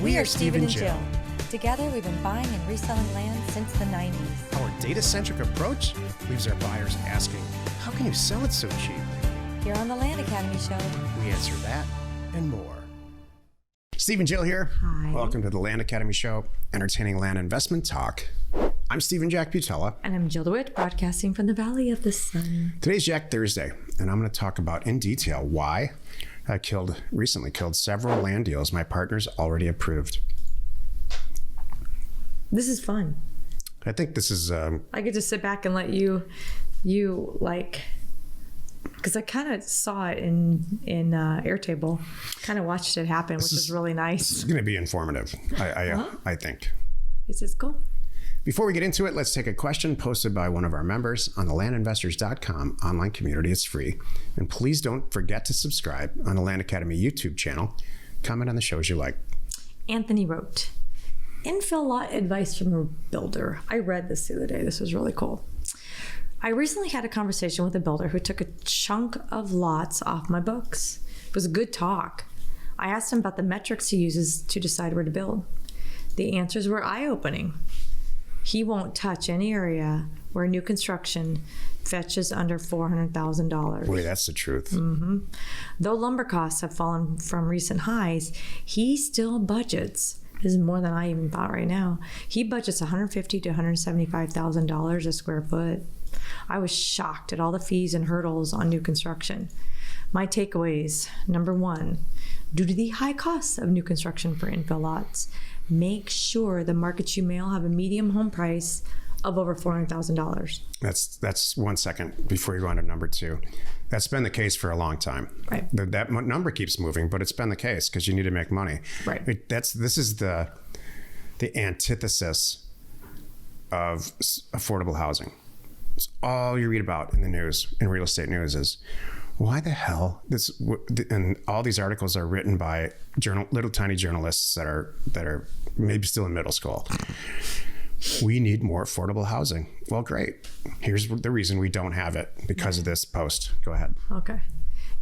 We are Steve and Jill. Together, we've been buying and reselling land since the 90s. Our data-centric approach leaves our buyers asking, how can you sell it so cheap? Here on the Land Academy Show, We answer that and more. Steve and Jill here. Hi. Welcome to the Land Academy Show, entertaining land investment talk. I'm Stephen Jack Butella. And I'm Jill DeWitt, broadcasting from the Valley of the Sun. Today's Jack Thursday, and I'm going to talk about in detail why I recently killed several land deals my partners already approved. This is fun. I think this is... I get to sit back and let you like... Because I kind of saw it in Airtable, kind of watched it happen, which is really nice. It's going to be informative, I think. This is cool. Before we get into it, let's take a question posted by one of our members on the landinvestors.com online community. It's free. And please don't forget to subscribe on the Land Academy YouTube channel. Comment on the shows you like. Anthony wrote, infill lot advice from a builder. I read this the other day. This was really cool. I recently had a conversation with a builder who took a chunk of lots off my books. It was a good talk. I asked him about the metrics he uses to decide where to build. The answers were eye-opening. He won't touch any area where new construction fetches under $400,000. Boy, that's the truth. Mm-hmm. Though lumber costs have fallen from recent highs, he still budgets. This is more than I even thought right now. He budgets $150,000 to $175,000 a square foot. I was shocked at all the fees and hurdles on new construction. My takeaways: number one, due to the high costs of new construction for infill lots, make sure the markets you mail have a medium home price of over $400,000. That's 1 second before you go on to number two. That's been the case for a long time. Right. That number keeps moving, but it's been the case because you need to make money. Right. This is the antithesis of affordable housing. It's all you read about in the news, in real estate news, is why the hell this, and all these articles are written by little tiny journalists that are maybe still in middle school. We need more affordable housing. Well, great. Here's the reason we don't have it, because of this post. Go ahead. Okay.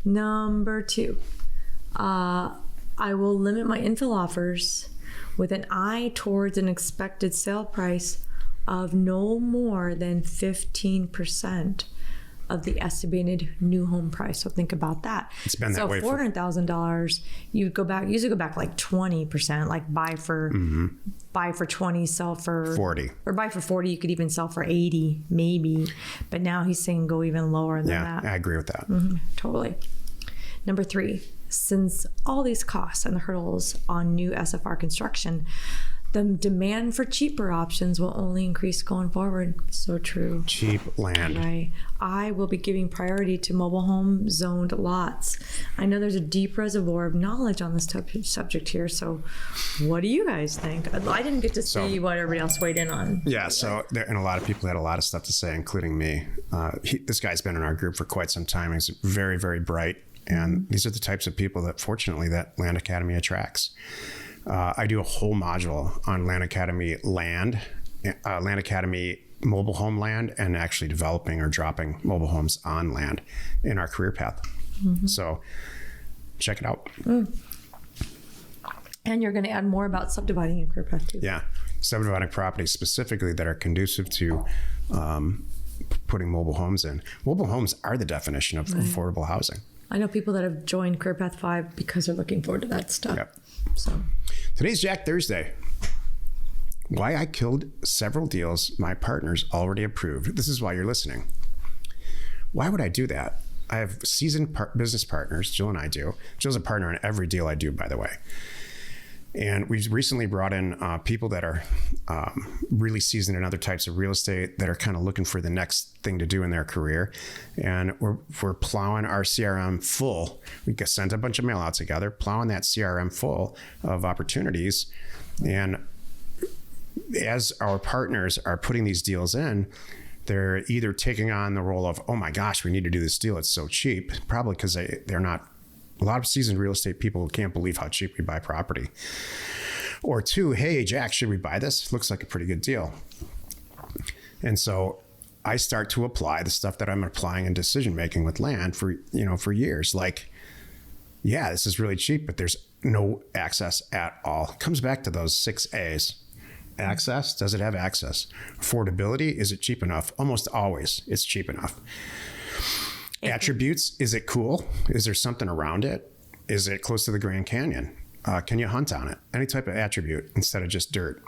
Number two, I will limit my infill offers with an eye towards an expected sale price of no more than 15% of the estimated new home price. So think about that. It's been that way for $400,000. You usually go back like 20%, like buy for 20, sell for 40, or buy for 40. You could even sell for 80, maybe. But now he's saying go even lower than that. Yeah, I agree with that. Totally. Number three, since all these costs and the hurdles on new SFR construction, the demand for cheaper options will only increase going forward. So true. Cheap land. Right. I will be giving priority to mobile home zoned lots. I know there's a deep reservoir of knowledge on this subject here. So what do you guys think? I didn't get to see what everybody else weighed in on. Yeah. And a lot of people had a lot of stuff to say, including me. This guy's been in our group for quite some time. He's very, very bright. And these are the types of people that, fortunately, that Land Academy attracts. I do a whole module on Land Academy land, Land Academy mobile home land, and actually developing or dropping mobile homes on land in our career path. So check it out. And you're going to add more about subdividing in career path too. Yeah. Subdividing properties specifically that are conducive to putting mobile homes in. Mobile homes are the definition of affordable housing. I know people that have joined Career Path 5 because they're looking forward to that stuff. Yep. So today's Jack Thursday. Why I killed several deals my partners already approved. This is why you're listening. Why would I do that? I have seasoned business partners. Jill and I do. Jill's a partner in every deal I do, by the way. And we've recently brought in people that are really seasoned in other types of real estate that are kind of looking for the next thing to do in their career. And we're plowing our CRM full. We sent a bunch of mail out together, plowing that CRM full of opportunities. And as our partners are putting these deals in, they're either taking on the role of, oh my gosh, we need to do this deal. It's so cheap. Probably because they're not. A lot of seasoned real estate people can't believe how cheap we buy property. Or two, hey, Jack, should we buy this? Looks like a pretty good deal. And so I start to apply the stuff that I'm applying in decision making with land for years. Like, yeah, this is really cheap, but there's no access at all. It comes back to those 6 A's. Access, does it have access? Affordability, is it cheap enough? Almost always it's cheap enough. Attributes, is it cool? Is there something around it? Is it close to the Grand Canyon? Can you hunt on it? Any type of attribute instead of just dirt.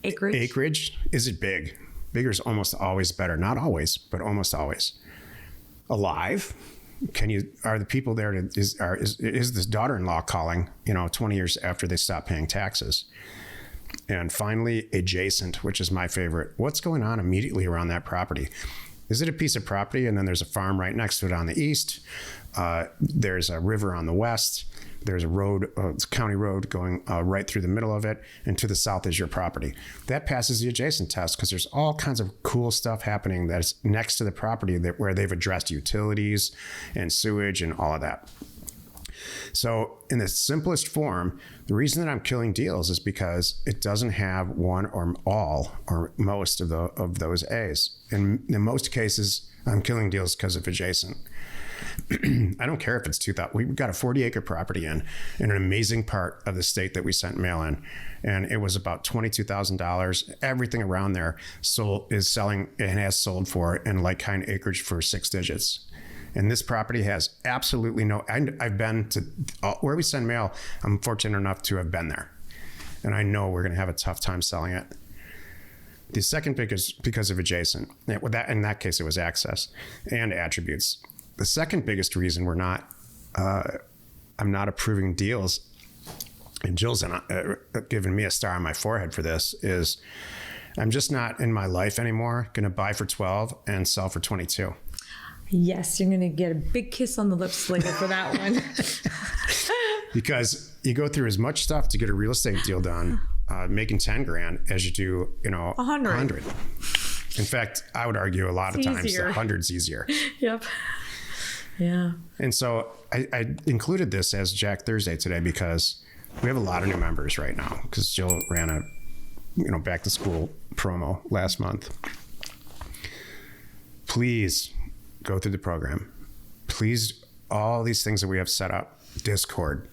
Acreage, is it big? Bigger is almost always better. Not always, but almost always. Alive, are the people there is this daughter-in-law calling, 20 years after they stop paying taxes? And finally, adjacent, which is my favorite. What's going on immediately around that property? Is it a piece of property and then there's a farm right next to it on the east? There's a river on the west. There's a road, it's a county road going right through the middle of it, and to the south is your property. That passes the adjacent test because there's all kinds of cool stuff happening that's next to the property where they've addressed utilities and sewage and all of that. So in the simplest form, the reason that I'm killing deals is because it doesn't have one or all or most of those A's. And in most cases, I'm killing deals because of adjacent. I don't care if it's 2,000. We've got a 40-acre property in an amazing part of the state that we sent mail in, and it was about $22,000. Everything around there is selling and has sold for in like-kind acreage for 6 digits. And this property has absolutely no. I've been to where we send mail. I'm fortunate enough to have been there, and I know we're going to have a tough time selling it. The second because of adjacent. In that case, it was access and attributes. The second biggest reason I'm not approving deals, and Jill's giving me a star on my forehead for this, is I'm just not in my life anymore going to buy for 12 and sell for 22. Yes, you're going to get a big kiss on the lips later for that one. Because you go through as much stuff to get a real estate deal done, making 10 grand as you do, 100. In fact, I would argue a lot of times the 100's easier. Yep. Yeah. And so I included this as Jack Thursday today because we have a lot of new members right now because Jill ran a back to school promo last month. Please go through the program. Please, all these things that we have set up, Discord,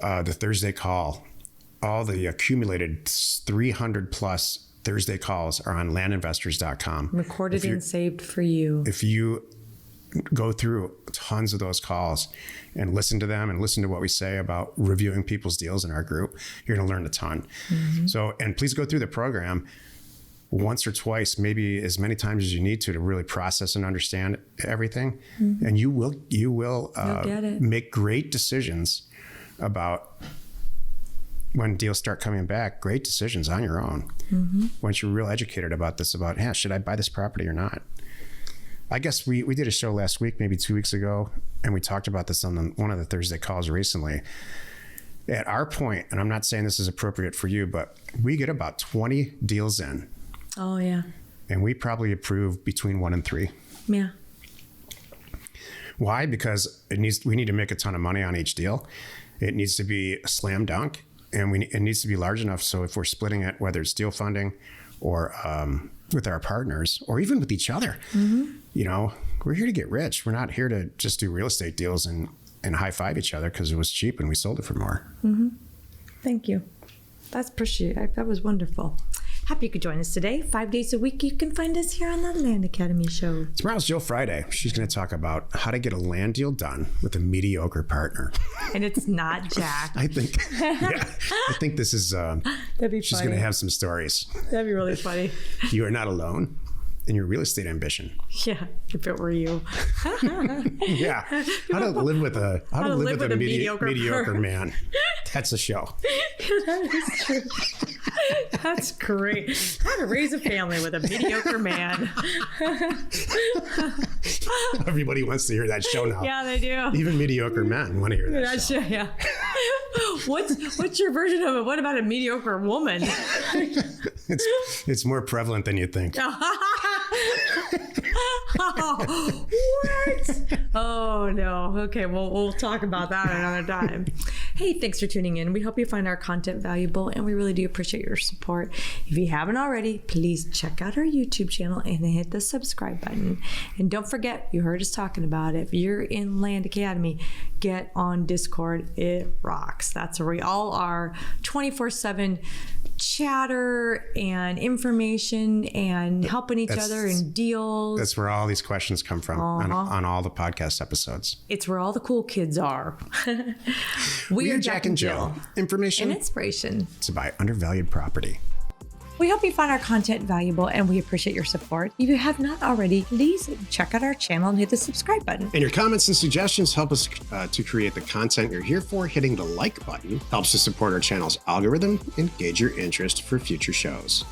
the Thursday call, all the accumulated 300 plus Thursday calls are on landinvestors.com. Recorded and saved for you. If you go through tons of those calls and listen to them and listen to what we say about reviewing people's deals in our group, you're going to learn a ton. Mm-hmm. So, and please go through the program once or twice, maybe as many times as you need to really process and understand everything. Mm-hmm. And you will make great decisions about when deals start coming back, great decisions on your own. Mm-hmm. Once you're real educated about this, should I buy this property or not? I guess we did a show last week, maybe 2 weeks ago, and we talked about this on one of the Thursday calls recently. At our point, and I'm not saying this is appropriate for you, but we get about 20 deals in. Oh, yeah. And we probably approve between 1 and 3. Yeah. Why? Because we need to make a ton of money on each deal. It needs to be a slam dunk, and it needs to be large enough so if we're splitting it, whether it's deal funding or with our partners or even with each other, mm-hmm. We're here to get rich. We're not here to just do real estate deals and high five each other because it was cheap and we sold it for more. Mm-hmm. Thank you. That's appreciated. That was wonderful. Happy you could join us today. 5 days a week, you can find us here on the Land Academy Show. Tomorrow's Jill Friday. She's going to talk about how to get a land deal done with a mediocre partner. And it's not Jack. I think this is, That'd be she's funny. going to have some stories. That'd be really funny. You are not alone in your real estate ambition. Yeah, if it were you. Yeah. How to live with a mediocre man. That's the show. That is true. That's great. How to raise a family with a mediocre man. Everybody wants to hear that show now. Yeah, they do. Even mediocre men want to hear that show. Yeah. What's your version of it? What about a mediocre woman? It's more prevalent than you think. What? Oh no. Okay, well we'll talk about that another time. Hey, thanks for tuning in. We hope you find our content valuable, and we really do appreciate your support. If you haven't already, please check out our YouTube channel and then hit the subscribe button. And don't forget, you heard us talking about it. If you're in Land Academy, get on Discord. It rocks. That's where we all are 24/7 chatter and information and helping each other in deals. That's where all these questions come from on all the podcast episodes. It's where all the cool kids are. We are Jack and Jill. Information and inspiration to buy undervalued property. We hope you find our content valuable, and we appreciate your support. If you have not already, please check out our channel and hit the subscribe button. And your comments and suggestions help us to create the content you're here for. Hitting the like button helps to support our channel's algorithm and gauge your interest for future shows.